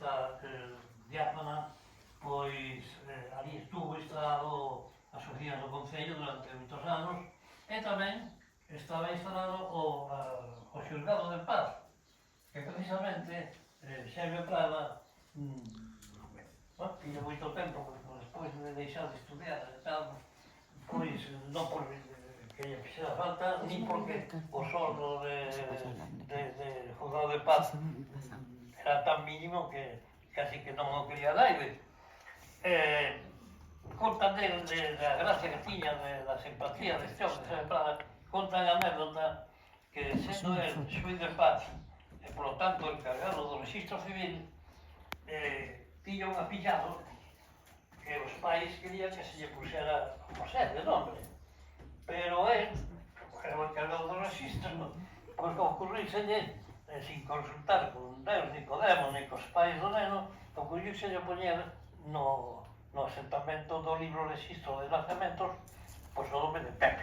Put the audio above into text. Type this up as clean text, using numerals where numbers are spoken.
esta diáfana, pois ali estuvo instalado a Sofía do Concello durante moitos anos e tamén estaba instalado o xulgado de paz, que precisamente Xaime Prada tiña moito tempo, despois de deixar de estudiar e tal, pois non por que lle fixera falta, ni porque o sordo de juzgado de paz era tan mínimo que casi que non o quería naide. Contan da gracia que tiña, da simpatía deste hombre, Xaime Prada, contan a anécdota que sendo el xuiz de paz e polo tanto encargado do registro civil, tiña un afillado que os pais querían que se lle puxera José de nombre, pero él, que era o encargado do registro, pois ocurríselle, sin consultar con Deus, ni Podemos, ni cos pais do neno, ocurríselle poñer no asentamento do libro registro de nacementos pois o nome de Pepe.